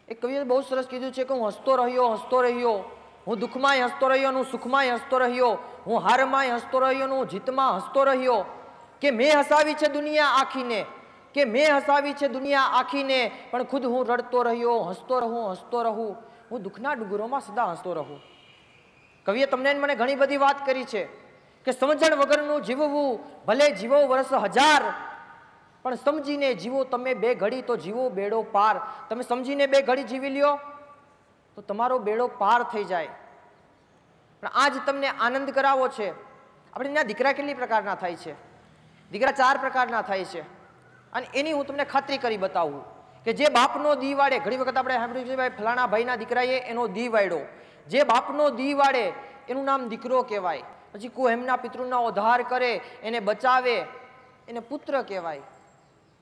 એક કવિએ બહુ સરસ કીધું છે કે હું હસતો રહ્યો, હું દુઃખમાંય હસતો રહ્યો, હું સુખમાંય હસતો રહ્યો, હું હારમાંય હસતો રહ્યો, હું જીતમાં હસતો રહ્યો, કે મેં હસાવી છે દુનિયા આખીને, કે મેં હસાવી છે દુનિયા આખીને, પણ ખુદ હું રડતો રહ્યો, હસતો રહું, હું દુઃખના ડુંગરોમાં સદા હસતો રહું. કવિએ તમને મને ઘણી બધી વાત કરી છે કે સમજણ વગરનું જીવવું, ભલે જીવો વર્ષ 1000, પણ સમજીને જીવો તમે 2 ઘડી તો જીવો બેડો પાર. તમે સમજીને 2 ઘડી જીવી લ્યો તો તમારો બેડો પાર થઈ જાય. પણ આજ તમને આનંદ કરાવો છે. આપણે ત્યાં દીકરા કેટલી પ્રકારના થાય છે? દીકરા 4 પ્રકારના થાય છે, અને એની હું તમને ખાતરી કરી બતાવું કે જે બાપનો દી વાળે, ઘણી વખત આપણે સાંભળ્યું છે ભાઈ ફલાણા ભાઈના દીકરાએ એનો દી વાળ્યો. જે બાપનો દી વાળે એનું નામ દીકરો કહેવાય. પછી કોઈ એમના પિતૃના ઉદ્ધાર કરે, એને બચાવે, એને પુત્ર કહેવાય.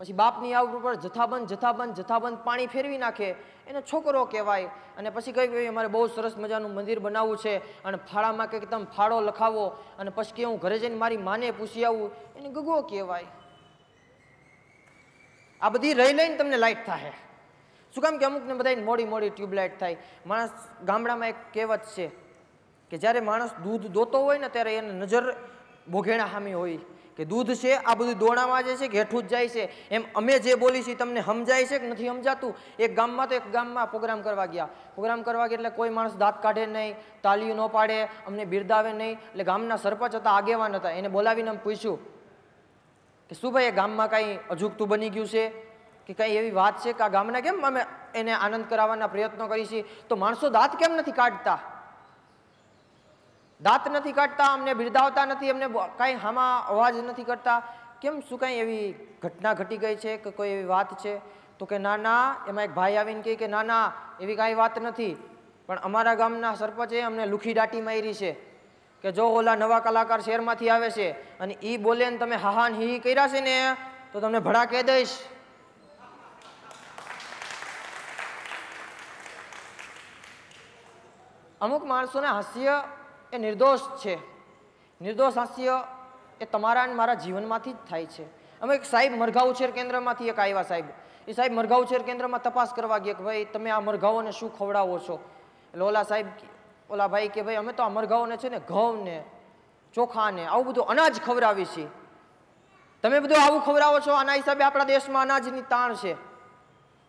પછી બાપની આવક ઉપર જથ્થાબંધ પાણી ફેરવી નાખે, એને છોકરો કહેવાય. અને પછી કઈ અમારે બહુ સરસ મજાનું મંદિર બનાવવું છે અને ફાળામાં કંઈક તમે ફાળો લખાવો, અને પછી કે હું ઘરે જઈને મારી માને પૂછી આવું, એને ગગો કહેવાય. આ બધી રહી લઈને તમને લાઈટ થાય. શું કામ કે અમુકને બધાને મોડી મોડી ટ્યુબલાઇટ થાય. માણસ, ગામડામાં એક કહેવત છે કે જ્યારે માણસ દૂધ દોતો હોય ને ત્યારે એને નજર બોઘેણા સામી હોય કે દૂધ છે આ બધું દોણામાં જે છે કે હેઠું જ જાય છે. એમ અમે જે બોલી છીએ તમને સમજાય છે કે નથી સમજાતું? એક ગામમાં પ્રોગ્રામ કરવા ગયા એટલે કોઈ માણસ દાંત કાઢે નહીં, તાલીઓ ન પાડે, અમને બિરદાવે નહીં. એટલે ગામના સરપંચ હતા, આગેવાન હતા, એને બોલાવીને અમે પૂછ્યું કે શું ભાઈ એ ગામમાં કાંઈ અજુગતું બની ગયું છે કે કાંઈ એવી વાત છે કે આ ગામના કેમ અમે એને આનંદ કરાવવાના પ્રયત્નો કરી છીએ, તો માણસો દાંત કેમ નથી કાઢતા? દાંત નથી કાઢતા, અમને બિરદાવતા નથી, અમને કાંઈ હામાં અવાજ નથી કરતા, કેમ? શું કાંઈ એવી ઘટના ઘટી ગઈ છે કે કોઈ એવી વાત છે? તો કે ના, એમાં એક ભાઈ આવીને કહે કે ના એવી કાંઈ વાત નથી, પણ અમારા ગામના સરપંચે અમને લુખી દાટી મારી છે કે જો ઓલા નવા કલાકાર શહેરમાંથી આવે છે અને એ બોલે ને તમે હાહાન હી કર્યા છે ને તો તમને ભડા કહી દઈશ. અમુક માણસોને હાસ્ય એ નિર્દોષ છે. નિર્દોષ હાસ્ય એ તમારા અને મારા જીવનમાંથી જ થાય છે. અમે એક સાહેબ મરઘા ઉછેર કેન્દ્રમાંથી એક આવ્યા સાહેબ. એ સાહેબ મરઘા ઉછેર કેન્દ્રમાં તપાસ કરવા ગયા કે ભાઈ તમે આ મરઘાઓને શું ખવડાવો છો? એટલે ઓલા ભાઈ કે ભાઈ અમે તો આ મરઘાઓને છે ને ઘઉં ને ચોખા ને આવું બધું અનાજ ખવડાવી છીએ. તમે બધું આવું ખવડાવો છો, આના હિસાબે આપણા દેશમાં અનાજની તાણ છે,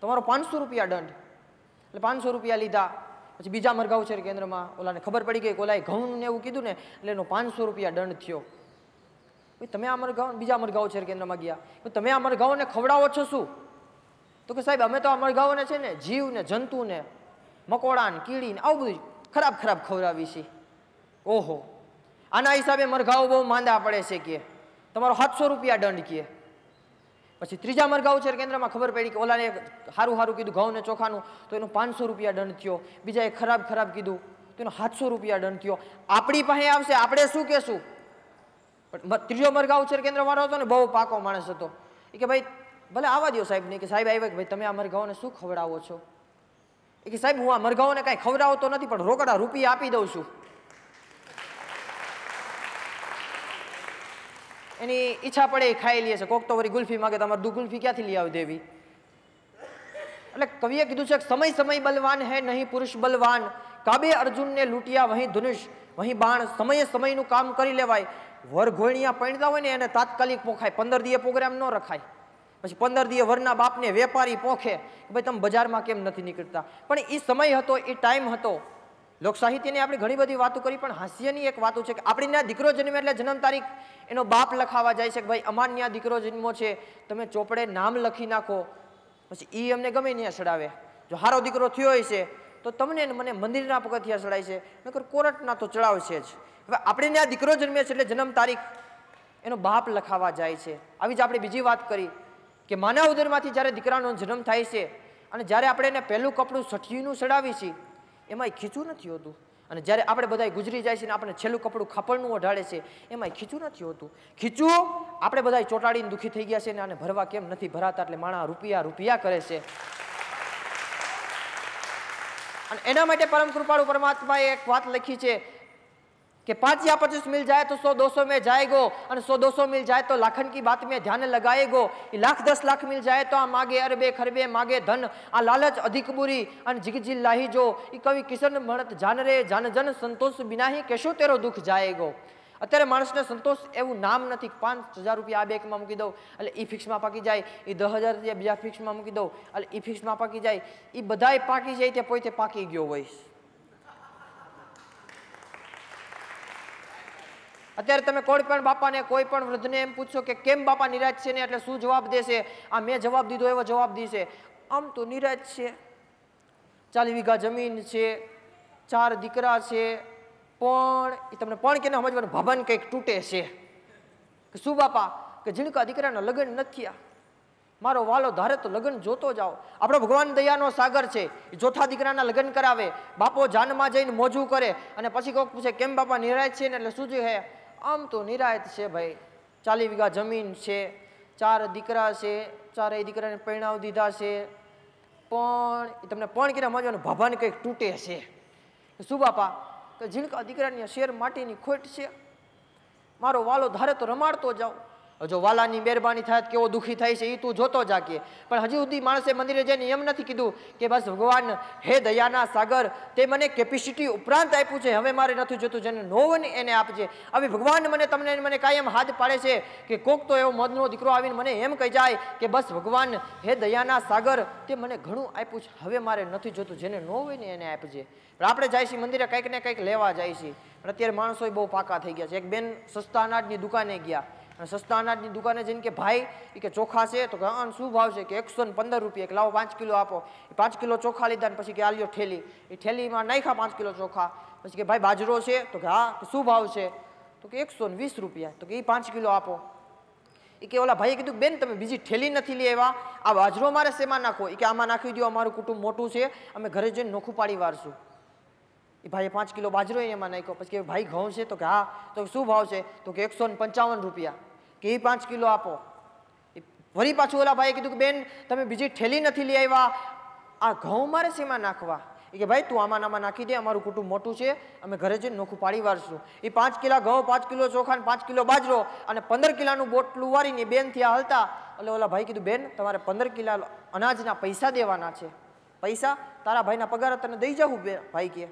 તમારો 500 રૂપિયા દંડ. એટલે 500 રૂપિયા લીધા. પછી બીજા મરઘા ઉછેર કેન્દ્રમાં ઓલાને ખબર પડી ગઈ કે ઓલાએ ઘઉં ને એવું કીધું ને એટલે એનો 500 રૂપિયા દંડ થયો. તમે આ મરઘાઓ, બીજા મરઘા ઉછેર કેન્દ્રમાં ગયા, તમે આ મરઘાઓને ખવડાવો છો શું? તો કે સાહેબ અમે તો આ મરઘાઓને છે ને જીવ ને જંતુ ને મકોડા ને કીડી ને આવું બધું ખરાબ ખવડાવી છે. ઓહો, આના હિસાબે મરઘાઓ બહુ માંદા પડે છે કે તમારો 700 રૂપિયા દંડ કહે. પછી ત્રીજા મરઘા ઉછેર કેન્દ્રમાં ખબર પડી કે ઓલાને સારું કીધું ઘઉં ને ચોખાનું તો એનો 500 રૂપિયા દંડ થયો. બીજાએ ખરાબ કીધું તો એનો 700 રૂપિયા દંડ થયો. આપણી પાસે આવશે, આપણે શું કહેશું? પણ ત્રીજો મરઘા ઉછેર કેન્દ્ર વાળો હતો ને બહુ પાકો માણસ હતો. એ કે ભાઈ ભલે આવવા દો સાહેબ ને, કે સાહેબ આવ્યા કે ભાઈ તમે આ મરઘાઓને શું ખવડાવો છો? એ કે સાહેબ હું આ મરઘાઓને કાંઈ ખવડાવતો નથી, પણ રોકડા રૂપિયા આપી દઉં છું. એની ઈચ્છા પડે એ ખાઈ લે છે. કોક તો વળી ગુલ્ફી માગે, તમારે ગુલ્ફી ક્યાંથી લઈ આવી દેવી? એટલે કવિએ કીધું છે કે સમય બલવાન હે નહીં પુરુષ બલવાન, કાબે અર્જુનને લૂંટ્યા વહીં ધનુષ વહીં બાણ. સમયનું કામ કરી લેવાય. વર ઘોણિયા પૈણતા હોય ને એને તાત્કાલિક પોખાય, 15 દીએ પ્રોગ્રામ ન રખાય. પછી 15 દીએ વરના બાપને વેપારી પોખે કે ભાઈ તમે બજારમાં કેમ નથી નીકળતા? પણ એ સમય હતો, એ ટાઈમ હતો. લોકસાહિત્યની આપણે ઘણી બધી વાતો કરી, પણ હાસ્યની એક વાતો છે કે આપણે ત્યાં દીકરો જન્મે એટલે જન્મ તારીખ એનો બાપ લખાવા જાય છે કે ભાઈ અમારે ત્યાં દીકરો જન્મો છે, તમે ચોપડે નામ લખી નાખો. પછી એ અમને ગમે ત્યાં ચડાવે. જો સારો દીકરો થયો હોય છે તો તમને મને મંદિરના પગથિયા ચડાય છે, નકર કોરટના તો ચડાવશે જ. હવે આપણે ત્યાં દીકરો જન્મે છે એટલે જન્મ તારીખ એનો બાપ લખાવા જાય છે. આવી જ આપણે બીજી વાત કરી કે માના ઉદરમાંથી જ્યારે દીકરાનો જન્મ થાય છે અને જ્યારે આપણે એને પહેલું કપડું સઠિયુંનું ચડાવી છીએ એમાં ખીચું નથી હોતું, અને જ્યારે આપણે બધા ગુજરી જાય છે ને આપણે છેલ્લું કપડું ખાપણનું ઓઢાડે છે એમાં ખીચું નથી હોતું. ખીચું આપણે બધા ચોટાડીને દુઃખી થઈ ગયા છે ને આને ભરવા કેમ નથી ભરાતા, એટલે માણસ રૂપિયા કરે છે. અને એના માટે પરમ કૃપાળુ પરમાત્માએ એક વાત લખી છે कि 5 या 25 मिल जाए तो 100-200 में जाएगो, और 100-200 मिल जाए तो लाखन की बात में ध्यान लगाएगो। ये 1,00,000-10 लाख मिल जाए तो आ मागे अरबे खरबे मागे धन, आ लालच अधिक बुरी अन जिगजी लाही जो। ये कवि किशन मणत जान रे जान जन संतोष बिना ही कैशो तेरो दुख जाएगो। અત્યારે માણસને સંતોષ એવું નામ નથી। 5,000 રૂપિયા આ બેંકમાં મૂકી દઉં એટલે એ ફિક્સમાં પાકી જાય, એ 10,000 રૂપિયા બીજા ફિક્સમાં મૂકી દઉં એટલે એ ફિક્સમાં પાકી જાય, એ બધાય પાકી જાય તે પોતે પાકી ગયો હોય। અત્યારે તમે કોઈ પણ બાપાને કોઈ પણ વૃદ્ધને એમ પૂછશો કે કેમ બાપા નિરાશ છે ને, એટલે શું જવાબ દેશે? આ મેં જવાબ દીધો એવો જવાબ દેશે, આમ તો નિરાશ છે, 40 વીઘા જમીન છે, 4 દીકરા છે, પણ એ તમને પણ કેને સમજવાનું, ભાભાને કંઈક તૂટે છે કે શું બાપા કે જીણકા દીકરાના લગ્ન નથી થયા, મારો વાલો ધારે તો લગ્ન જોતો જાઓ। આપણો ભગવાન દયાનો સાગર છે, ચોથા દીકરાના લગ્ન કરાવે, બાપો જાનમાં જઈને મોજું કરે, અને પછી કોઈક પૂછે કેમ બાપા નિરાશ છે ને, એટલે શું છે? આમ તો નિરાશ છે ભાઈ, 40 વીઘા જમીન છે, 4 દીકરા છે, 4 દીકરાને પરણાવી દીધા છે, પણ એ તમને પણ કેને સમજવાનું, ભાભાને કંઈક તૂટે છે। શું બાપા કે જીણકા દીકરાની શેર માટીની ખોટ છે, મારો વાલો ધારે તો રમાડતો જાઓ। જો વાલાની મહેરબાની થાય કેવો દુઃખી થાય છે એ તું જોતો જાકે, પણ હજી સુધી માણસે મંદિરે જઈને એમ નથી કીધું કે બસ ભગવાન હે દયાના સાગર તે મને કેપેસિટી ઉપરાંત આપ્યું છે, હવે મારે નથી જોતું, જેને નો હોય ને એને આપજે। હવે ભગવાન મને કાયમ હાથ પાડે છે કે કોક તો એવો મદનો દીકરો આવીને મને એમ કહી જાય કે બસ ભગવાન હે દયાના સાગર તે મને ઘણું આપ્યું છે, હવે મારે નથી જોતું, જેને નો હોય ને એને આપજે। આપણે જાય છીએ મંદિરે કંઈક ને કંઈક લેવા જાય છીએ, પણ અત્યારે માણસો બહુ પાકા થઈ ગયા છે। એક બેન સસ્તા અનાજની દુકાને ગયા, અને સસ્તા અનાજની દુકાને જઈને કે ભાઈ એ કે ચોખા છે, તો કે શું ભાવ છે? કે 115 રૂપિયા। કે લાવો 5 કિલો આપો। એ 5 કિલો ચોખા લીધા, ને પછી કે આ લ્યો થેલી, એ થેલીમાં નાખ્યા 5 કિલો ચોખા। પછી કે ભાઈ બાજરો છે? તો કે હા। શું ભાવ છે? તો કે 120 રૂપિયા। તો કે એ 5 કિલો આપો। એ કે ઓલા ભાઈએ કીધું બેન તમે બીજી થેલી નથી લઈ આવ્યા, આ બાજરો મારે શેમાં નાખો? એ કે આમાં નાખી દો, અમારું કુટુંબ મોટું છે, અમે ઘરે જઈને નોખું પાડી વારશું। એ ભાઈએ 5 કિલો બાજરો એમાં નાખ્યો। પછી કે ભાઈ ઘઉં છે? તો કે હા। તો શું ભાવ છે? તો કે 155 રૂપિયા। કે એ 5 કિલો આપો। વળી પાછું ઓલા ભાઈએ કીધું કે બેન તમે બીજી થેલી નથી લઈ આવ્યા, આ ઘઉં મારે શેમાં નાખવા? એ કે ભાઈ તું આમાં નાખી દે, અમારું કુટુંબ મોટું છે, અમે ઘરે જઈને નોખું પાડી વારશું। એ 5 કિલા ઘઉં, 5 કિલો ચોખા, 5 કિલો બાજરો અને 15 કિલાનું બોટલું વારીને બેન થયા હાલતા। એટલે ઓલા ભાઈ કીધું બેન તમારે 15 કિલા અનાજના પૈસા દેવાના છે। પૈસા? તારા ભાઈના પગાર તને દઈ જાઉં ભાઈ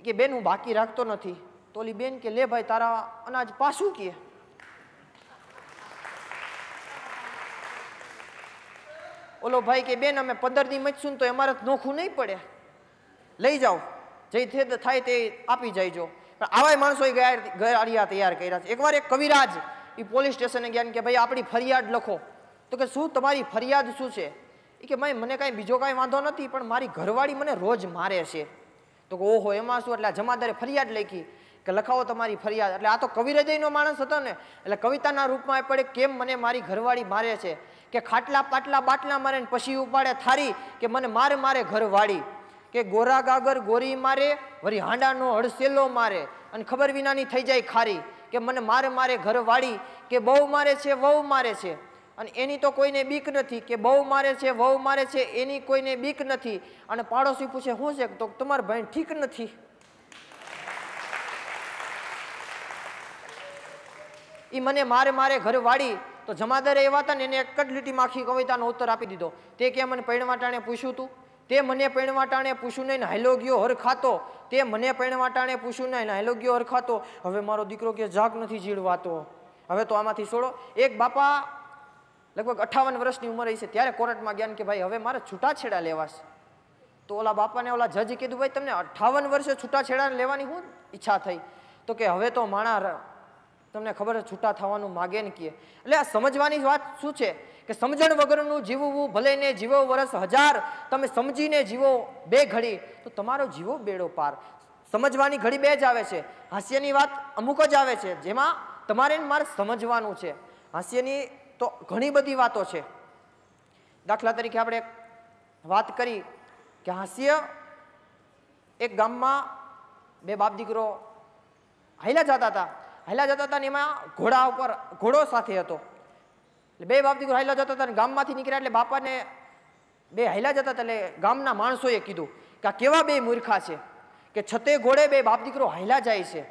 કે બેન હું બાકી રાખતો નથી। તો ઓલી બેન કે લે ભાઈ તારા અનાજ પાછું કે। ઓલો ભાઈ કે બેન અમે 15 દી મચશું તો અમારે નોખું નહીં પડે, લઈ જાઓ, જે થાય તે આપી જઈજો। પણ આવા માણસોએ ગળાડિયા તૈયાર કર્યા છે। એકવાર એક કવિરાજ એ પોલીસ સ્ટેશને ગયા કે ભાઈ આપણી ફરિયાદ લખો। તો કે શું તમારી ફરિયાદ શું છે? એ કે ભાઈ મને કાંઈ બીજો કાંઈ વાંધો નથી, પણ મારી ઘરવાળી મને રોજ મારે છે। તો કે ઓહો એમાં શું? એટલે આ જમાદારે ફરિયાદ લખી કે લખાવો તમારી ફરિયાદ। એટલે આ તો કવિહૃદયનો માણસ હતો ને, એટલે કવિતાના રૂપમાં એ પડે કેમ મને મારી ઘરવાળી મારે છે, કે ખાટલા પાટલા બાટલા મારે ને પછી ઉપાડે થારી, કે મને મારે ઘરવાળી, કે ગોરા ગાગર ગોરી મારે, વળી હાંડાનો હડસેલો મારે, અને ખબર વિનાની થઈ જાય ખારી, કે મને મારે ઘરવાળી, કે બહુ મારે છે વહુ મારે છે, અને એની તો કોઈને બીક નથી, કે બહુ મારે છે વહુ મારે છે એની કોઈને બીક નથી। અને પાડોશી પૂછે શું છે? તો તમારા ભાઈ ઠીક નથી। એ મને મારે ઘરવાળી। તો જમાદારે એવા હતા ને એને એક જ લીટીમાં આખી કવિતાનો ઉત્તર આપી દીધો। તે કે મને પૈણવાટાણે પૂછ્યું તું, તે મને પૈણવાટાણે પૂછ્યું નહીં ને હાયલો ગયો હર ખાતો, તે મને પૈણવાટાણે પૂછ્યું નહીં ને હાયલો ગયો હર ખાતો, હવે મારો દીકરો કે જાગ નથી જીડવાતો, હવે તો આમાંથી છોડો। એક બાપા લગભગ 58 વર્ષની ઉંમર છે ત્યારે કોર્ટમાં ગયા કે ભાઈ હવે મારે છૂટાછેડા લેવાશે। તો ઓલા બાપાને ઓલા જજે કીધું ભાઈ તમને 58 વર્ષે છૂટાછેડા લેવાની શું ઈચ્છા થઈ? તો કે હવે તો માણા તમને ખબર છે છૂટા થવાનું માગે ને કે। એટલે આ સમજવાની વાત શું છે કે સમજણ વગરનું જીવવું ભલે ને જીવો વર્ષ 1000, તમે સમજીને જીવો 2 ઘડી તો તમારો જીવો બેડો પાર। સમજવાની ઘડી 2 જ આવે છે, હાસ્યની વાત અમુક જ આવે છે જેમાં તમારે મારે સમજવાનું છે। હાસ્યની તો ઘણી બધી વાતો છે। દાખલા તરીકે આપણે વાત કરી કે હાસ્ય એક ગામમાં 2 બાપ દીકરો હાલ્યા જતા હતા ને એમાં ઘોડા ઉપર ઘોડો સાથે હતો। એટલે 2 બાપ દીકરો હાલ્યા જતા હતા ને ગામમાંથી નીકળ્યા એટલે બાપાને 2 હાલ્યા જતા હતા એટલે ગામના માણસોએ કીધું કે આ કેવા 2 મૂર્ખા છે કે છતે ઘોડે 2 બાપ દીકરો હાલ્યા જાય છે,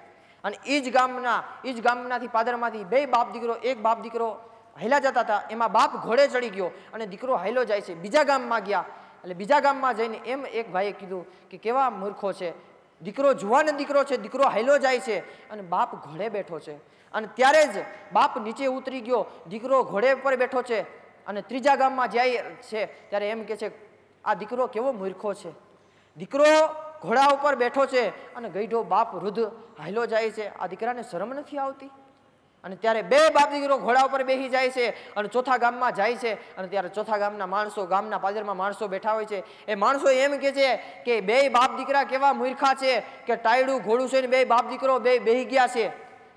અને એ જ ગામનાથી પાદરમાંથી બે બાપ દીકરો, એક બાપ દીકરો હાલ્યા જતા હતા. એમાં બાપ ઘોડે ચડી ગયો અને દીકરો હાલ્યો જાય છે. બીજા ગામમાં ગયા એટલે બીજા ગામમાં જઈને એમ એક ભાઈએ કીધું કે કેવા મૂર્ખો છે, દીકરો જુવાન દીકરો છે, દીકરો હાલ્યો જાય છે અને બાપ ઘોડે બેઠો છે. અને ત્યારે જ બાપ નીચે ઉતરી ગયો, દીકરો ઘોડે પર બેઠો છે. અને ત્રીજા ગામમાં જાય છે ત્યારે એમ કે છે આ દીકરો કેવો મૂર્ખો છે, દીકરો ઘોડા ઉપર બેઠો છે અને ગઈઢો બાપ વૃદ્ધ હાલ્યો જાય છે, આ દીકરાને શરમ નથી આવતી? અને ત્યારે બે બાપ દીકરો ઘોડા ઉપર બેસી જાય છે અને ચોથા ગામમાં જાય છે. અને ત્યારે ચોથા ગામના માણસો, ગામના પાદરમાં માણસો બેઠા હોય છે. એ માણસો એમ કે છે કે બે બાપ દીકરા કેવા મૂર્ખા છે કે ટાયડું ઘોડું છે ને બે બાપ દીકરો બે બેહી ગયા છે.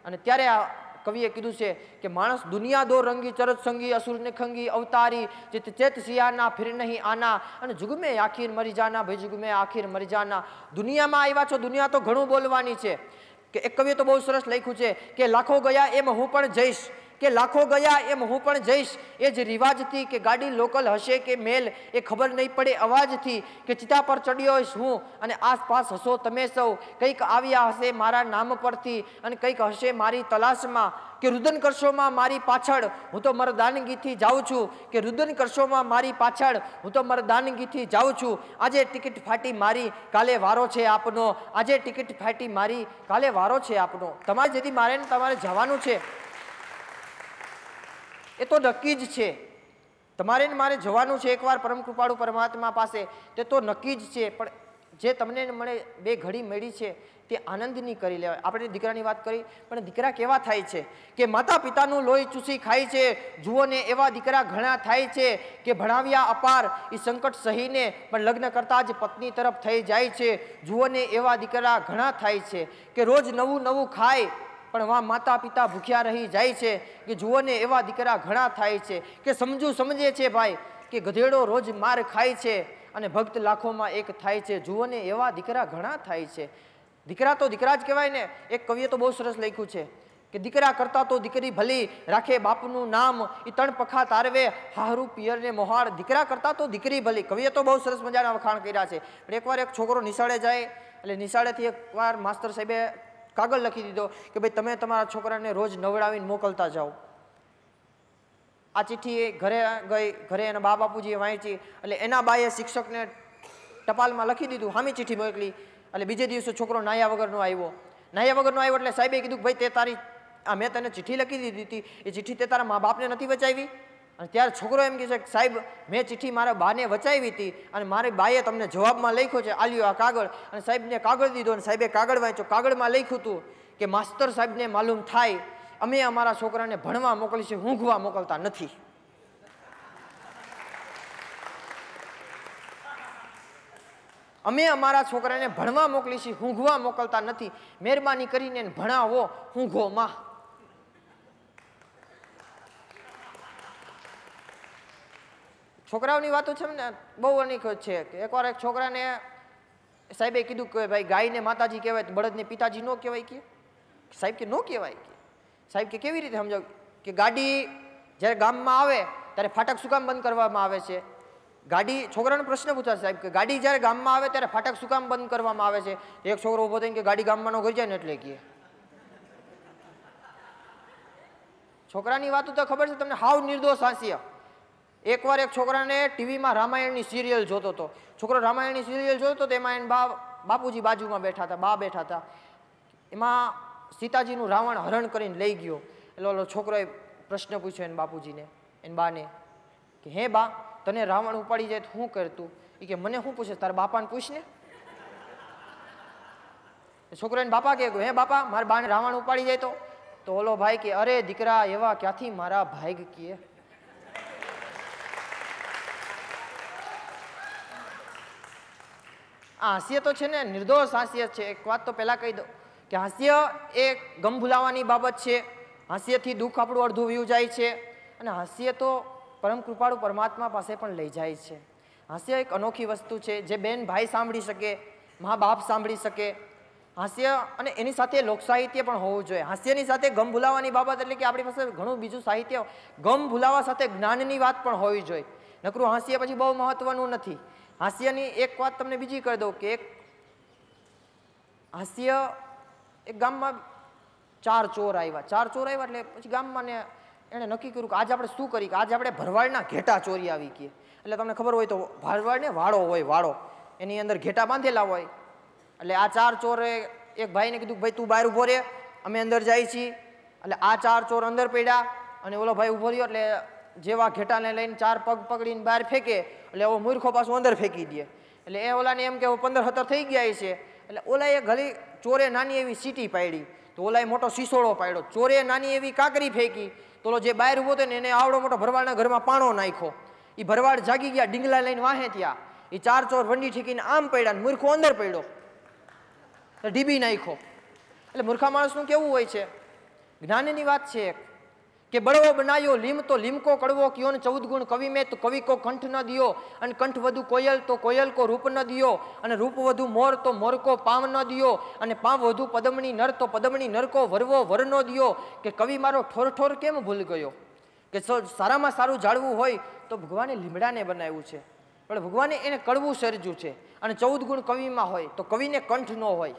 અને ત્યારે આ કવિએ કીધું છે કે માણસ દુનિયા દો રંગી ચરત સંગી અસુર ને ખંગી અવતારી ચિત ચેત સિયાના ફિર નહીં આના અને જુગમે આખીર મરી જાના ભાઈ જુગમે આખીર મરી જાના. દુનિયામાં આવ્યા છો, દુનિયા તો ઘણું બોલવાની છે. કે એક કવિએ તો બહુ સરસ લખ્યું છે કે લાખો ગયા એમ હું પણ જઈશ, કે લાખો ગયા એમ હું પણ જઈશ, એ જ રિવાજથી કે ગાડી લોકલ હશે કે મેલ એ ખબર નહીં પડે અવાજથી, કે ચિતા પર ચડ્યો હોઈશ હું અને આસપાસ હશો તમે સૌ, કંઈક આવ્યા હશે મારા નામ પરથી અને કંઈક હશે મારી તલાશમાં, કે રુદન કરશોમાં મારી પાછળ હું તો મરદાનગીથી જાઉં છું, કે રુદન કરશોમાં મારી પાછળ હું તો મરદાનગીથી જાઉં છું. આજે ટિકિટ ફાટી મારી કાલે વારો છે આપનો, આજે ટિકિટ ફાટી મારી કાલે વારો છે આપનો. તમારે જેથી મારે તમારે જવાનું છે એ તો નક્કી જ છે, તમારે ને મારે જવાનું છે એકવાર પરમ કૃપાળુ પરમાત્મા પાસે, તે તો નક્કી જ છે. પણ જે તમને મને બે ઘડી મળી છે તે આનંદની કરી લેવાય. આપણે દીકરાની વાત કરી, પણ દીકરા કેવા થાય છે કે માતા પિતાનું લોહી ચૂસી ખાય છે. જુઓ ને એવા દીકરા ઘણા થાય છે કે ભણાવ્યા અપાર એ સંકટ સહીને પણ લગ્ન કરતા જ પત્ની તરફ થઈ જાય છે. જુઓ ને એવા દીકરા ઘણા થાય છે કે રોજ નવું નવું ખાય પણ વા માતા પિતા ભૂખ્યા રહી જાય છે. કે જુઓ ને એવા દીકરા ઘણા થાય છે કે સમજે છે ભાઈ કે ગધેડો રોજ માર ખાય છે અને ભક્ત લાખોમાં એક થાય છે. જુઓ ને એવા દીકરા ઘણા થાય છે. દીકરા તો દીકરા જ કહેવાય ને. એક કવિએ તો બહુ સરસ લખ્યું છે કે દીકરા કરતા તો દીકરી ભલી, રાખે બાપનું નામ એ તણ પખા તારવે હારું પિયરને મોહાળ. દીકરા કરતા તો દીકરી ભલી. કવિએ તો બહુ સરસ મજાના વખાણ કર્યા છે. પણ એકવાર એક છોકરો નિશાળે જાય એટલે નિશાળેથી એકવાર માસ્તર સાહેબે કાગળ લખી દીધો કે ભાઈ તમે તમારા છોકરાને રોજ નવડાવીને મોકલતા જાઓ. આ ચિઠ્ઠી ઘરે ગઈ, ઘરે એના બા બાપુજીએ વાંચી એટલે એના બાએ શિક્ષકને ટપાલમાં લખી દીધું, હામી ચિઠ્ઠી મોકલી. એટલે બીજે દિવસે છોકરો નાયા વગરનો આવ્યો. એટલે સાહેબે કીધું ભાઈ તે તારી આ મેં તને ચિઠ્ઠી લખી દીધી હતી, એ ચિઠ્ઠી તે તારા મા બાપને નથી વચાવી? અને ત્યારે છોકરો એમ કહે છે કે સાહેબ મેં ચિઠ્ઠી મારા બાને વચાવી હતી અને મારી બાએ તમને જવાબમાં લખ્યો છે, આલ્યો આ કાગળ. અને સાહેબને કાગળ દીધો અને સાહેબે કાગળ વાંચ્યો. કાગળમાં લખ્યું હતું કે માસ્તર સાહેબને માલુમ થાય અમે અમારા છોકરાને ભણવા મોકલીશું, ઊંઘવા મોકલતા નથી. અમે અમારા છોકરાને ભણવા મોકલીશું, ઊંઘવા મોકલતા નથી. મહેરબાની કરીને ભણાવો, ઊંઘોમાં. છોકરાઓની વાતો છે ને બહુ અનેક છે. એકવાર એક છોકરાને સાહેબે કીધું કે ભાઈ ગાયને માતાજી કહેવાય તો બળદને પિતાજી ન કહેવાય. કે સાહેબ કે ન કહેવાય. કે સાહેબ કે કેવી રીતે સમજાવ? કે ગાડી જ્યારે ગામમાં આવે ત્યારે ફાટક શું કામ બંધ કરવામાં આવે છે? ગાડી, છોકરાનો પ્રશ્ન પૂછાય સાહેબ કે ગાડી જ્યારે ગામમાં આવે ત્યારે ફાટક શું કામ બંધ કરવામાં આવે છે? એક છોકરો ઉભો થઈને કે ગાડી ગામમાં ન ગઈ જાય ને એટલે કે. છોકરાની વાતો તો ખબર છે તમને, હાવ નિર્દોષ હાસ્ય. એકવાર એક છોકરાને ટીવીમાં રામાયણની સિરિયલ જોતો હતો. છોકરો રામાયણની સિરિયલ જોતો હતો, એમાં એને બાપુજી બાજુમાં બેઠા હતા, બા બેઠા હતા. એમાં સીતાજીનું રાવણ હરણ કરીને લઈ ગયો. એટલે ઓલો છોકરોએ પ્રશ્ન પૂછ્યો એને બાપુજીને, એને બાને કે હે બા તને રાવણ ઉપાડી જાય તો શું કરતું? એ કે મને શું પૂછે, તારા બાપાને પૂછ ને. છોકરો એને બાપા કે હે બાપા મારા બાને રાવણ ઉપાડી જાય તો ઓલો ભાઈ કે અરે દીકરા એવા ક્યાંથી મારા ભાઈ કે. આ હાસ્ય તો છે ને નિર્દોષ હાસ્ય છે. એક વાત તો પહેલા કહી દો કે હાસ્ય એ ગમ ભૂલાવાની બાબત છે. હાસ્યથી દુઃખ આપણું અડધું વયું જાય છે અને હાસ્ય તો પરમ કૃપાળુ પરમાત્મા પાસે પણ લઈ જાય છે. હાસ્ય એક અનોખી વસ્તુ છે જે બેન ભાઈ સાંભળી શકે, મા બાપ સાંભળી શકે. હાસ્ય અને એની સાથે લોક સાહિત્ય પણ હોવું જોઈએ. હાસ્યની સાથે ગમ ભૂલાવાની બાબત એટલે કે આપણી પાસે ઘણું બીજું સાહિત્ય, ગમ ભૂલાવા સાથે જ્ઞાનની વાત પણ હોવી જોઈએ. નકરું હાસ્ય પછી બહુ મહત્વનું નથી. હાસ્યની એક વાત તમને બીજી કહી દઉં કે એક હાસ્ય એક ગામમાં 4 ચોર આવ્યા એટલે પછી ગામમાં ને એણે નક્કી કર્યું કે આજે આપણે શું કરી કે આજે આપણે ભરવાડના ઘેટા ચોરી આવી ગઈ. એટલે તમને ખબર હોય તો ભરવાડને વાળો હોય, વાળો એની અંદર ઘેટા બાંધેલા હોય. એટલે આ 4 ચોરે એક ભાઈને કીધું ભાઈ તું બહાર ઊભો રહે, અમે અંદર જાય છીએ. એટલે આ 4 ચોર અંદર પડ્યા અને ઓલો ભાઈ ઊભો રહ્યો. એટલે જેવા ઘેટાને લઈને 4 પગ પકડીને બહાર ફેંકે એટલે એવો મૂર્ખો પાછું અંદર ફેંકી દે. એટલે એ ઓલાને એમ કે 15-17 થઈ ગયા છે. એટલે ઓલાએ ઘડી ચોરે નાની એવી સીટી પાડી તો ઓલાએ મોટો શીશોડો પાડ્યો. ચોરે નાની એવી કાકરી ફેંકી તો ઓલો જે બહાર ઊભો હતો ને એને આવડો મોટો ભરવાડના ઘરમાં પાણો નાખ્યો. એ ભરવાડ જાગી ગયા, ડીંગલા લઈને વાહે ત્યાં. એ 4 ચોર વંડી ઠીકીને આમ પડ્યા, મૂર્ખો અંદર પડ્યો, ઢીબી નાખ્યો. એટલે મૂર્ખા માણસનું કેવું હોય છે, જ્ઞાનની વાત છે કે બળવો બનાયો લીમ તો લીમકો કડવો કયો ને 14 ગુણ કવિ મેં તો કવિ કો કંઠ ન દિયો, અને કંઠ વધુ કોયલ તો કોયલ કો રૂપ ન દિયો, અને રૂપ વધુ મોર તો મોર કો પામ ન દિયો, અને પામ વધુ પદમણી નર તો પદમણી નર કો વરવો વર ન દિયો. કે કવિ મારો ઠોર ઠોર કેમ ભૂલ ગયો કે સારામાં સારું જાળવું હોય તો ભગવાને લીમડાને બનાવ્યું છે, પણ ભગવાને એને કડવું સર્જ્યું છે. અને 14 ગુણ કવિમાં હોય તો કવિને કંઠ ન હોય,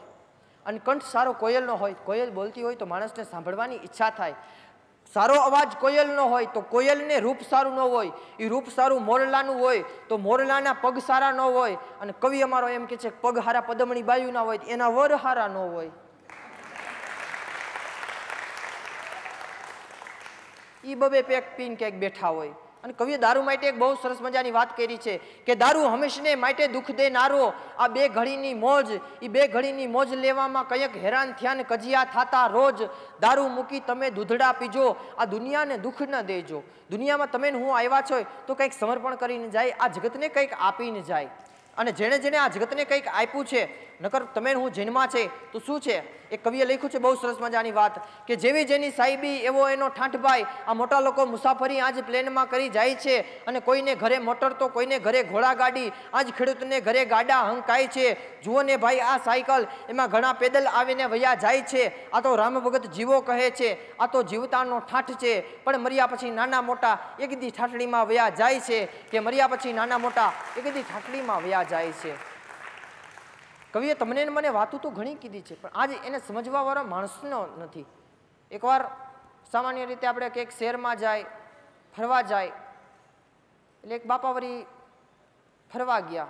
અને કંઠ સારો કોયલનો હોય. કોયલ બોલતી હોય તો માણસને સાંભળવાની ઈચ્છા થાય. સારો અવાજ કોયલનો હોય તો કોયલને રૂપ સારું ન હોય, એ રૂપ સારું મોરલાનું હોય તો મોરલાના પગ સારા ન હોય. અને કવિ અમારો એમ કે છે પગ હારા પદમણી બાયુના હોય એના વર હારા ન હોય. એ બબે પેક પીને ક્યાંક બેઠા હોય. અને કવિએ દારૂ માટે એક બહુ સરસ મજાની વાત કરી છે કે દારૂ હંમેશને માટે દુઃખ દેનારો, આ 2 ઘડીની મોજ, એ 2 ઘડીની મોજ લેવામાં કંઈક હેરાન થયા ને કજિયા થાતા રોજ. દારૂ મૂકી તમે દૂધડા પીજો, આ દુનિયાને દુઃખ ન દેજો. દુનિયામાં તમે હું આવ્યા છો તો કંઈક સમર્પણ કરીને જાય, આ જગતને કંઈક આપીને જાય. અને જેણે જેણે આ જગતને કંઈક આપ્યું છે, નકર તમે હું જન્મા છે તો શું છે. એક કવિએ લખ્યું છે બહુ સરસ મજાની વાત કે જેવી જેની સાહેબી એવો એનો ઠાંઠભાઈ. આ મોટા લોકો મુસાફરી આજ પ્લેનમાં કરી જાય છે, અને કોઈને ઘરે મોટર તો કોઈને ઘરે ઘોડા ગાડી, આજ ખેડૂતને ઘરે ગાડા હંકાય છે. જુઓ ને ભાઈ આ સાયકલ, એમાં ઘણા પેદલ આવીને વયા જાય છે. આ તો રામ ભગત જીવો કહે છે, આ તો જીવતાનો ઠાઠ છે, પણ મર્યા પછી નાના મોટા એક દી ઠાઠડીમાં વયા જાય છે. કે મર્યા પછી નાના મોટા એક દી ઠાઠડીમાં વયા જાય છે. કવિએ તમને મને વાતો તો ઘણી કીધી છે, પણ આજે એને સમજવા વાળા માણસનો નથી. એકવાર સામાન્ય રીતે આપણે કંઈક શહેરમાં જાય, ફરવા જાય, એટલે એક બાપા વળી ફરવા ગયા.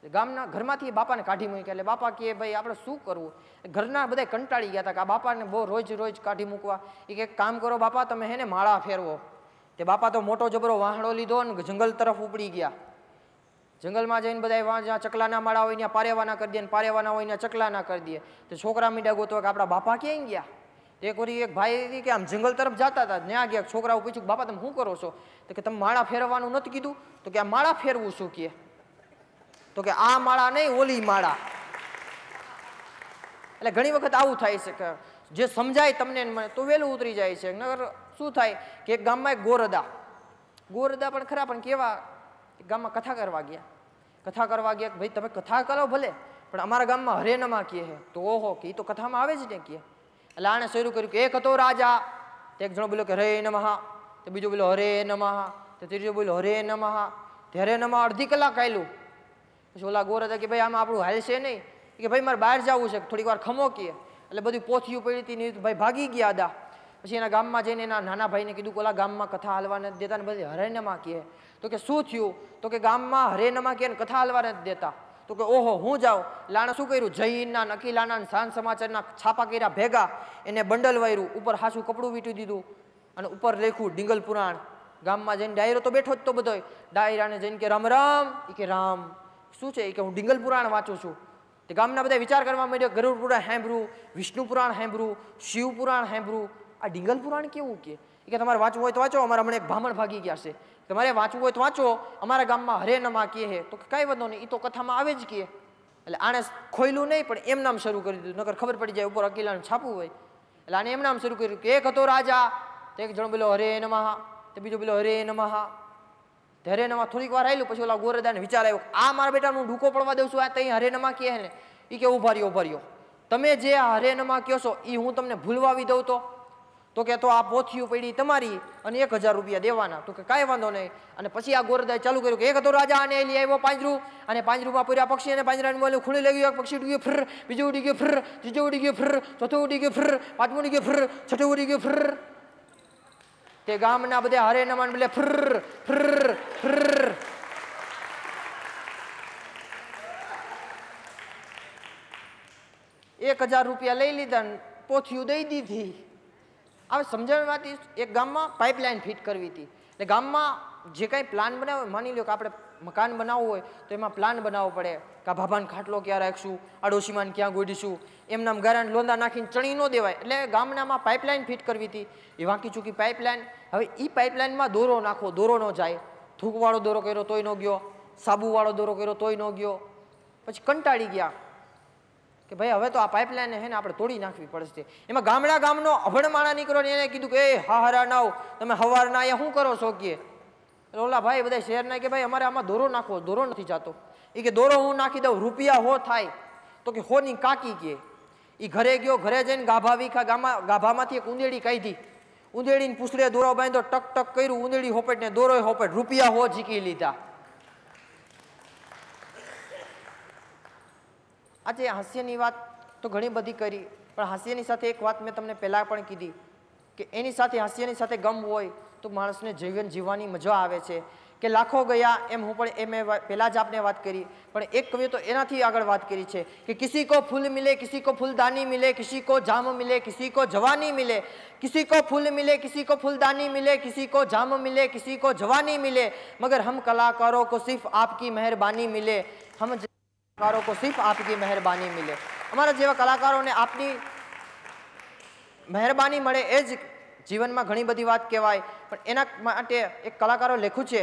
ગામના ઘરમાંથી બાપાને કાઢી મૂક્યા. એટલે બાપા કહે ભાઈ આપણે શું કરવું. ઘરના બધા કંટાળી ગયા હતા કે આ બાપાને બહુ રોજ રોજ કાઢી મૂકવા. એ કે કામ કરો બાપા તમે હેને માળા ફેરવો. તે બાપા તો મોટો જબરો વાહણો લીધો ને જંગલ તરફ ઉપડી ગયા. જંગલમાં જઈને બધા જ્યાં ચકલાના માળા હોય ત્યાં પારેવાના કરી દે, પારેવાના હોય ત્યાં ચકલાના કરી દે. તો છોકરા મીડા ગોતો કે આપણા બાપા ક્યાંય ગયા. એક વળી એક ભાઈ કે આમ જંગલ તરફ જતા હતા, ત્યાં ગયા. છોકરાઓ પૂછ્યું બાપા તમે શું કરો છો? તો કે તમે માળા ફેરવવાનું નથી કીધું? તો કે આ માળા ફેરવું શું કે? તો કે આ માળા નહીં ઓલી માળા. એટલે ઘણી વખત આવું થાય છે કે જે સમજાય તમને મને તો વહેલું ઉતરી જાય છે. નગર શું થાય કે એક ગામમાં એક ગોરદા પણ ખરા, પણ કેવા ગામમાં કથા કરવા ગયા. કથા કરવા ગયા ભાઈ તમે કથા કરો ભલે, પણ અમારા ગામમાં હરે નમા કહે છે. તો ઓહો કે એ તો કથામાં આવે જ ને કહે. એટલે આણે શરૂ કર્યું કે એક હતો રાજા, તો એક જણો બોલ્યો કે હરે નમઃ, તો બીજો બોલ્યો હરે નમઃ, તો ત્રીજો બોલ્યો હરે નમઃ. હરે નમઃ અડધી કલાક આવેલું. પછી ઓલા ગોરદા કે ભાઈ આમાં આપણું હાલ છે નહીં, કે ભાઈ મારે બહાર જવું છે થોડીક વાર ખમો કહે. એટલે બધું પોથિયું પડી હતી ભાઈ ભાગી ગયા હતા. પછી એના ગામમાં જઈને એના નાના ભાઈને કીધું કે ઓલા ગામમાં કથા હાલવા નથી દેતા ને બધી હરે નમા કહે. તો કે શું થયું? તો કે ગામમાં હરે નમા કહે ને કથા હાલવા નથી દેતા. તો કે ઓહો હું જાઉં. લાણે શું કર્યું? જૈનના નકીલાના સાંજ સમાચારના છાપા કર્યા ભેગા, એને બંડલ વાર્યું, ઉપર હાસું કપડું વીટી દીધું અને ઉપર લખ્યું ડિંગલ પુરાણ. ગામમાં જઈને ડાયરો તો બેઠો જ તો બધો, ડાયરાને જઈને કે રામ રામ. એ કે રામ શું છે? એ કે હું ડિંગલ પુરાણ વાંચું છું. તે ગામના બધા વિચાર કરવા માંડ્યો, ગરુડ પુરાણ સાંભળ્યું, વિષ્ણુ પુરાણ સાંભળ્યું, શિવ પુરાણ સાંભળ્યું, આ ડિંગલ પુરાણ કેવું કે તમારે વાંચવું હોય તો વાંચો. અમારા હમણાં એક બ્રાહ્મણ ભાગી ગયા છે, તમારે વાંચવું હોય તો વાંચો, અમારા ગામમાં હરે નમા કહે છે. તો કાંઈ વાંધો નહીં, એ તો કથામાં આવે જ કહે. એટલે આણે ખોયલું નહીં પણ એમ નામ શરૂ કરી દીધું, નકર ખબર પડી જાય ઉપર અકીલાનું છાપવું હોય. એટલે આને એમ નામ શરૂ કર્યું કે એક હતો રાજા, તો એક જણો બોલ્યો હરે નમઃ, તો બીજો બોલ્યો હરે નમઃ. હરે નમઃ થોડીક વાર આવેલું. પછી ઓલા ગોરદાને વિચાર આવ્યો આ મારા બેટાનું ડૂકો પડવા દઉં છું, આ તઈ હરે નમઃ કહે ને. એ કે ઉભા રહ્યો તમે જે હરે નમઃ કહો છો એ હું તમને ભૂલવાવી દઉં તો કે તો આ પોથીઓ પડી તમારી અને 1000 રૂપિયા દેવાના. તો કે કાંઈ વાંધો નહીં. અને પછી આ ગોરદાએ ચાલુ કર્યું કે એક હતો રાજા અને લઈ આવ્યો પાંજરું અને પાંજરુંમાં પૂર્યા પક્ષી અને પાંજરાની બોલે ખૂણી લઈ ગયો. એક પક્ષી ઉડી ગયો ફર, બીજું ઉડી ગયો ફર, ત્રીજું ઉડી ગયો ફર, ચોથું ઉડી ગયો ફર, પાંચમું ઉડી ગયો ફર, છઠ્ઠું ઉડી ગયો ફર. તે ગામના બધા હારે નમાન બોલે ફર ફર ફર. ₹1000 લઈ લીધા, પોથીઓ દઈ દીધી. હવે સમજણમાંથી એક ગામમાં પાઇપલાઇન ફિટ કરવી હતી. એટલે ગામમાં જે કાંઈ પ્લાન બનાવે, માની લો કે આપણે મકાન બનાવવું હોય તો એમાં પ્લાન બનાવવો પડે કે ભાભાને ખાટલો ક્યાં રાખશું, આડોશીમાને ક્યાં ગોડીશું, એમ નામ ગારાને લોંદા નાખીને ચણી ન દેવાય. એટલે ગામનામાં પાઇપલાઇન ફિટ કરવી હતી. એ વાંકી ચૂકી પાઇપલાઇન. હવે એ પાઇપલાઇનમાં દોરો નાખો, દોરો ન જાય. થૂકવાળો દોરો કર્યો તોય ન ગયો, સાબુવાળો દોરો કર્યો તોય ન ગયો. પછી કંટાળી ગયા કે ભાઈ હવે તો આ પાઇપલાઇન હે ને આપણે તોડી નાખવી પડશે. એમાં ગામનો અભણ માણા નીકળ્યો ને એને કીધું કે એ હારા નાવ તમે હવારના અહીંયા શું કરો છો કે ઓલા ભાઈ બધા શહેરના કે ભાઈ અમારે આમાં દોરો નાખવો, દોરો નથી જાતો. એ કે દોરો હું નાખી દઉં, રૂપિયા હો થાય. તો કે હોની કાકી કે એ ઘરે ગયો, ઘરે જઈને ગાભા વીખા ગાભામાંથી એક ઉંદેડી કાઢી, ઉંદેડીને પૂછડે દોરો બાંધ્યો, ટક ટક કર્યું, ઉંદેડી હોપેટ ને દોરો હોપેટ, રૂપિયા હો જીકી લીધા. આજે હાસ્યની વાત તો ઘણી બધી કરી, પણ હાસ્યની સાથે એક વાત મેં તમને પહેલાં પણ કીધી કે એની સાથે હાસ્યની સાથે ગમ હોય તો માણસને જીવન જીવવાની મજા આવે છે. કે લાખો ગયા એમ હું પણ મેં પહેલાં જ આપને વાત કરી, પણ એક કવિએ તો એનાથી આગળ વાત કરી છે કે કિસી કો ફૂલ મિલે કિસી કો ફૂલદાની મિલે, કિસી કો જામ મિલે કિસી કો જવાની મિલે, किसी को फूल मिले किसी को फूलदानी मिले, किसी को जाम मिले किसी को जवानी मिले, मगर हम कलाकारों को सिर्फ आपकी मेहरबानी मिले, हम कलाकारों को सिर्फ आपकी मेहरबानी मिले. અમારા જેવા કલાકારોને આપની મહેરબાની મળે એ જ જીવનમાં ઘણી બધી વાત કહેવાય. પણ એના માટે એક કલાકારો લખ્યું છે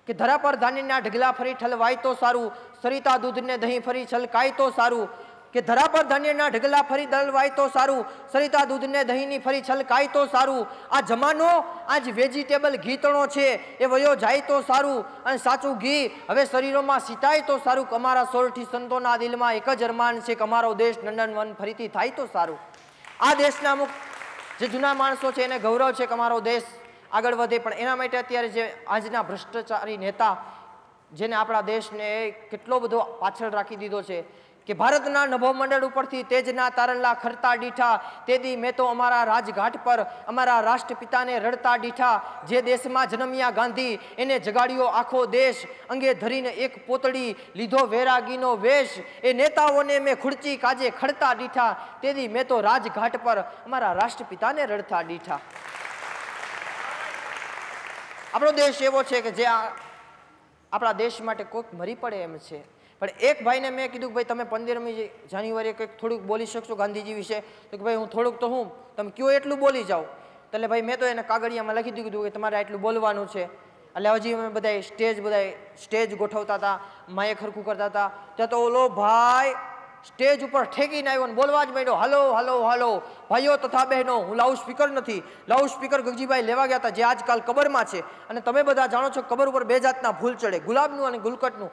કે ધરા પર ધાન્યના ઢગલા ફરી ઠલવાય તો સારું, સરિતા દૂધને દહીં ફરી છલકાય તો સારું. કે ધરા પર ધાન્યના ઢગલા ફરી દળવાય તો સારું, સરિતા દૂધને દહીંની ફરી છલકાય તો સારું. આ જમાનો આજ વેજીટેબલ ઘીતણો છે એ વયો જાય તો સારું, અને સાચું ઘી હવે શરીરોમાં સીતાય તો સારું. અમારા સોરઠી સંતોના દિલમાં એક જ અરમાન છે કે અમારો દેશ નંદનવન ફરીથી થાય તો સારું. આ દેશના અમુક જે જૂના માણસો છે એને ગૌરવ છે કે અમારો દેશ આગળ વધે, પણ એના માટે અત્યારે જે આજના ભ્રષ્ટાચારી નેતા જેને આપણા દેશને કેટલો બધો પાછળ રાખી દીધો છે કે ભારતના નભોમંડળ ઉપરથી તેજના તારલા ખરતા દીઠા, તેથી મેં તો અમારા રાજઘાટ પર અમારા રાષ્ટ્રપિતાને રડતા દીઠા. જે દેશમાં જન્મ્યા ગાંધી એને જગાડ્યો આખો દેશ, અંગે ધરીને એક પોતળી લીધો વૈરાગીનો વેશ, એ નેતાઓને મેં ખુરચી કાજે ખડતા દીઠા, તેથી મેં તો રાજઘાટ પર અમારા રાષ્ટ્રપિતાને રડતા દીઠા. આપણો દેશ એવો છે કે જે આપણા દેશ માટે કોઈક મરી પડે એમ છે. પણ એક ભાઈને મેં કીધું કે ભાઈ તમે 15મી જાન્યુઆરીએ કંઈક થોડુંક બોલી શકશો ગાંધીજી વિશે? તો કે ભાઈ હું થોડુંક તો હું તમે કયો એટલું બોલી જાઓ. એટલે ભાઈ મેં તો એને કાગળિયામાં લખી દીધું કે તમારે આટલું બોલવાનું છે. એટલે હજી અમે બધા સ્ટેજ ગોઠવતા હતા, માઇક હરખું કરતા હતા, ત્યાં તો ઓલો ભાઈ સ્ટેજ ઉપર ઠેકીને આવ્યો ને બોલવા જ માંડ્યો, હલો હલો હલો ભાઈઓ તથા બહેનો, હું લાઉડ સ્પીકર નથી. લાઉડ સ્પીકર ગગજીભાઈ લેવા ગયા હતા જે આજકાલ કબરમાં છે, અને તમે બધા જાણો છો કબર ઉપર 2 જાતના ફૂલ ચડે, ગુલાબનું અને ગુલકટનું.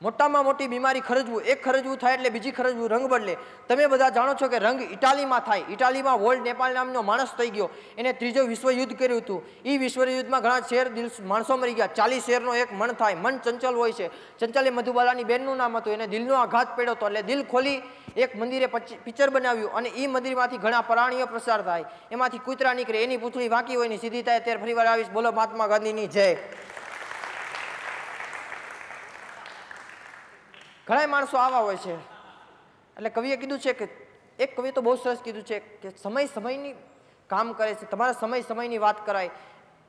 મોટામાં મોટી બીમારી ખરજવું, એક ખરજવું થાય એટલે બીજી ખરજવું રંગ બદલે. તમે બધા જાણો છો કે રંગ ઇટાલીમાં થાય. ઇટાલીમાં વોલ્ડ નેપાલ નામનો માણસ થઈ ગયો, એને 3જો વિશ્વયુદ્ધ કર્યું હતું. એ વિશ્વયુદ્ધમાં ઘણા શેર માણસો મરી ગયા. 40 શેરનો એક મન થાય. મન ચંચલ હોય છે. ચંચલ એ મધુબાલાની બેનનું નામ હતું. એને દિલનો આઘાત પડ્યો હતો, એટલે દિલ ખોલી એક મંદિરે પિક્ચર બનાવ્યું, અને એ મંદિરમાંથી ઘણા પ્રાણીઓ પ્રસાર થાય. એમાંથી કૂતરા નીકળે, એની પૂંછડી વાંકી હોય ને સીધી થાય. ત્યારે ફરીવાર આવીશ, બોલો મહાત્મા ગાંધીની જય. ઘણા માણસો આવા હોય છે. એટલે કવિએ કીધું છે કે એક કવિએ તો બહુ સરસ કીધું છે કે સમય સમયની કામ કરે છે, તમારા સમય સમયની વાત કરાય.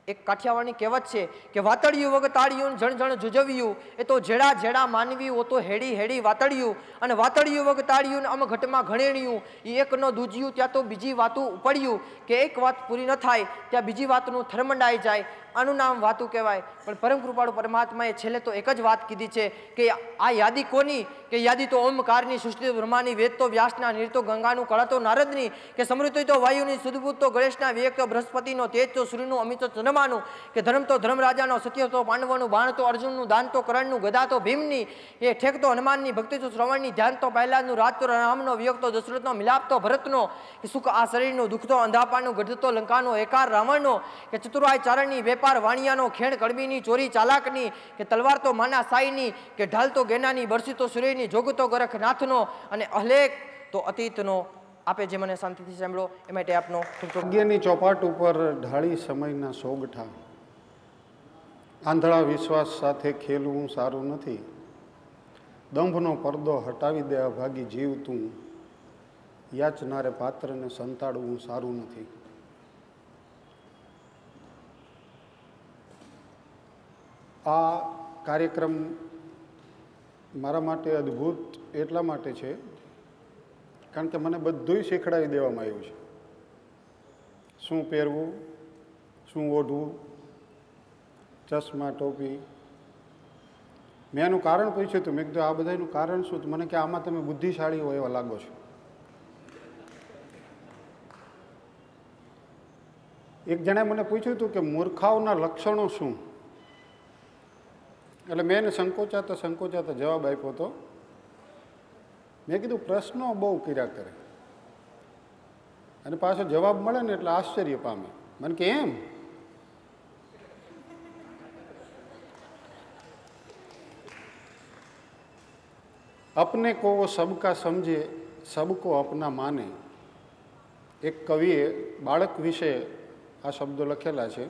એક કાઠિયાવાડની કહેવત છે કે વાતળિયું વગતાળિયું જણ જણ જુજવ્યું, એ તો જેડા જેડા માનવી ઓ તો હેડી હેડી વાતળિયું, અને વાતળિયું વગતાળિયું અમ ઘટમાં ઘણેણિયું, એ એકનો દૂજ્યું ત્યાં તો બીજી વાતું ઉપડ્યું, કે એક વાત પૂરી ન થાય ત્યાં બીજી વાતનું થરમંડાઈ જાય. આનું નામ વાતું કહેવાય. પણ પરમ કૃપાળુ પરમાત્માએ છેલ્લે તો એક જ વાત કીધી છે કે આ યાદી કોની? કે યાદી તો ઓમકારની, સૃષ્ટિ બ્રહ્માની, વેદ તો વ્યાસના, નીર તો ગંગાનું, કળા તો નારદની, કે સમૃદ્ધિ તો વાયુની, સુદભૂત તો ગણેશના, વિવેક તો બૃહસ્પતિનો, તેજ તો સૂર્યનું, અમિત તો ચંદ્રમાનું, કે ધર્મ તો ધર્મરાજાનો, સત્ય તો પાંડવોનું, બાણ તો અર્જુનનું, દાન તો કરણનું, ગદા તો ભીમની, એ ઠેક તો હનુમાનની, ભક્તિ તો શ્રવણની, ધ્યાન તો પહેલાદનું, રાજ તો રામનો, વિયોગ તો દશરથનો, મિલાપ તો ભરતનો, કે સુખ આ શરીરનું, દુઃખ તો અંધાપાનું, ગઢ તો લંકાનો, એકાર રાવણનો, કે ચતુરાય ચારણની, વેપાર વાણિયાનો, ખેણ કડબીની, ચોરી ચાલાકની, કે તલવાર તો માના સાઈની, કે ઢાલ તો ગેનાની, બરસી તો સૂર્યની, જોગ તો ગોરખનાથનો, અને અહલેખ તો અતીતનો. આપે જે મને શાંતિથી સાંભળો એ માટે આપનો ભાગ્યની ચોપાટ ઉપર ઢાળી સમયના સોગઠા, આંધળા વિશ્વાસ સાથે ખેલવું સારું નથી, દંભનો પડદો હટાવી દે અભાગી જીવતું, યાચનારે પાત્રને સંતાડવું સારું નથી. આ કાર્યક્રમ મારા માટે અદ્ભુત એટલા માટે છે કારણ કે મને બધુંય શીખડાવી દેવામાં આવ્યું છે. શું પહેરવું, શું ઓઢવું, ચશ્મા, ટોપી. મેં એનું કારણ પૂછ્યું હતું. મેં કીધું આ બધાનું કારણ શું? મને કે આમાં તમે બુદ્ધિશાળી હોય એવા લાગો છો. એક જણાએ મને પૂછ્યું હતું કે મૂર્ખાઓના લક્ષણો શું? એટલે મેં એને સંકોચાતા જવાબ આપ્યો હતો. મેં કીધું પ્રશ્નો બહુ કર્યા કરે અને પાછો જવાબ મળે ને એટલે આશ્ચર્ય પામે. મને કે એમ? अपने को वो सबका समझे, सबको अपना माने. એક કવિએ બાળક વિશે આ શબ્દો લખેલા છે.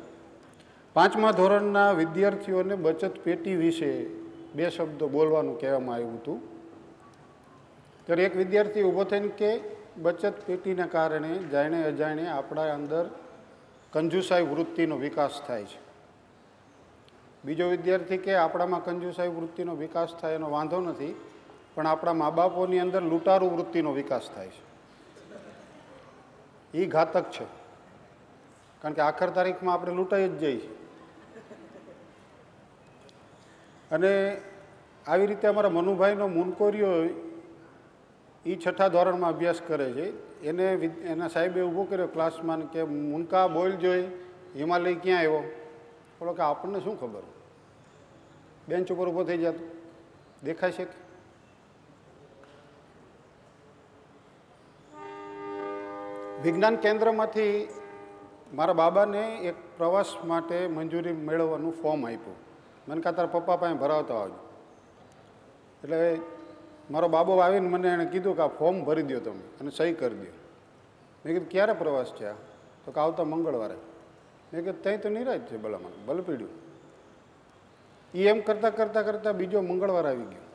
5મા ધોરણના વિદ્યાર્થીઓને બચત પેટી વિશે 2 શબ્દો બોલવાનું કહેવામાં આવ્યું હતું. ત્યારે એક વિદ્યાર્થી ઊભો થઈને કે બચત પેટીના કારણે જાણે અજાણે આપણા અંદર કંજુસાઈ વૃત્તિનો વિકાસ થાય છે. બીજો વિદ્યાર્થી કે આપણામાં કંજુસાઈ વૃત્તિનો વિકાસ થાય એનો વાંધો નથી, પણ આપણા મા બાપોની અંદર લૂંટારૂ વૃત્તિનો વિકાસ થાય છે. એ ઘાતક છે, કારણ કે આખર તારીખમાં આપણે લૂંટાઈ જ જઈએ છીએ. અને આવી રીતે અમારા મનુભાઈનો મુનકોરિયો એ 6ઠા ધોરણમાં અભ્યાસ કરે છે. એને એના સાહેબે ઊભો કર્યો ક્લાસમાં કે મુનકા બોલ જોઈ, હિમાલય ક્યાં આવ્યો? બોલો કે આપણને શું ખબર? બેન્ચ ઉપર ઊભો થઈ જતો દેખાય છે. વિજ્ઞાન કેન્દ્રમાંથી મારા બાબાને એક પ્રવાસ માટે મંજૂરી મેળવવાનું ફોર્મ આપ્યું. મને કહા તારા પપ્પા પાસે ભરાવતા આવજો. એટલે મારો બાબો આવીને મને એણે કીધું કે આ ફોર્મ ભરી દો તમે અને સહી કરી દો. મેં કીધું ક્યારે પ્રવાસ છે આ? તો કે આવતા મંગળવારે. મેં કીધું ત્યાં તો નિરાજ છે ભલામાં ભલે પીડ્યું. એ એમ કરતાં બીજો મંગળવાર આવી ગયો.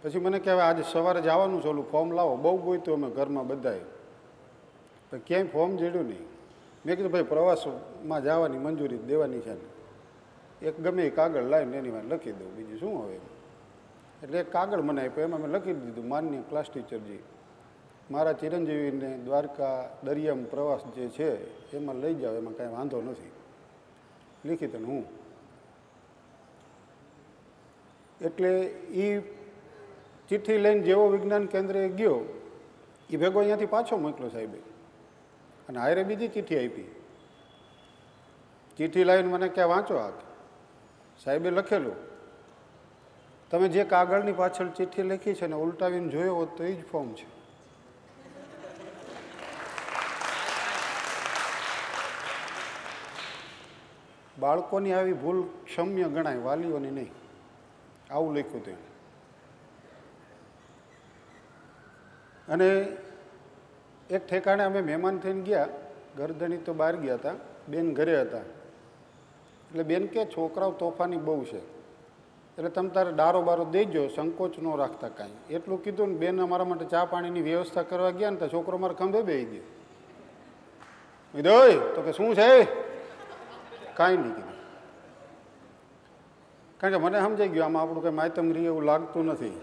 પછી મને કહેવાય આજે સવારે જવાનું છે, ઓલું ફોર્મ લાવો. બહુ ગોઈતું અમે ઘરમાં બધાએ, પણ ક્યાંય ફોર્મ જડ્યું નહીં. મેં કીધું ભાઈ પ્રવાસમાં જવાની મંજૂરી દેવાની છે ને, એક ગમે એ કાગળ લાવીને એની વાત લખી દઉં, બીજું શું હવે. એટલે એક કાગળ મને આપ્યો, એમાં મેં લખી દીધું માનનીય ક્લાસ ટીચરજી, મારા ચિરંજીવીને દ્વારકા દરિયામ પ્રવાસ જે છે એમાં લઈ જાઓ, એમાં કાંઈ વાંધો નથી. લીખી તને હું. એટલે એ ચિઠ્ઠી લઈને જેવો વિજ્ઞાન કેન્દ્રે ગયો એ ભેગો અહીંયાથી પાછો મોકલ્યો સાહેબે, અને હારે બીજી ચિઠ્ઠી આપી. ચિઠ્ઠી લાવીને મને ક્યાં વાંચો આ? સાહેબે લખેલું, તમે જે કાગળની પાછળ ચિઠ્ઠી લખી છે ને ઉલટાવીને જોયો હોત તો એ જ ફોર્મ છે. બાળકોની આવી ભૂલ ક્ષમ્ય ગણાય, વાલીઓની નહીં. આવું લખ્યું હતું. અને એક ઠેકાણે અમે મહેમાન થઈને ગયા, ગરદણી તો બહાર ગયા હતા, બેન ઘરે હતા. એટલે બેન કે છોકરાઓ તોફાની બહુ છે, એટલે તમે તારે ડારો બારો દેજો, સંકોચ ન રાખતા કાંઈ. એટલું કીધું ને બેન અમારા માટે ચા પાણીની વ્યવસ્થા કરવા ગયા ને તો છોકરો મારા ખંભે બેસી ગયો. કીધું તો કે શું છે? કાંઈ નહીં કીધું, કારણ કે મને સમજાઈ ગયું આમાં આપણું કંઈ માયતમ રહી એવું લાગતું નથી.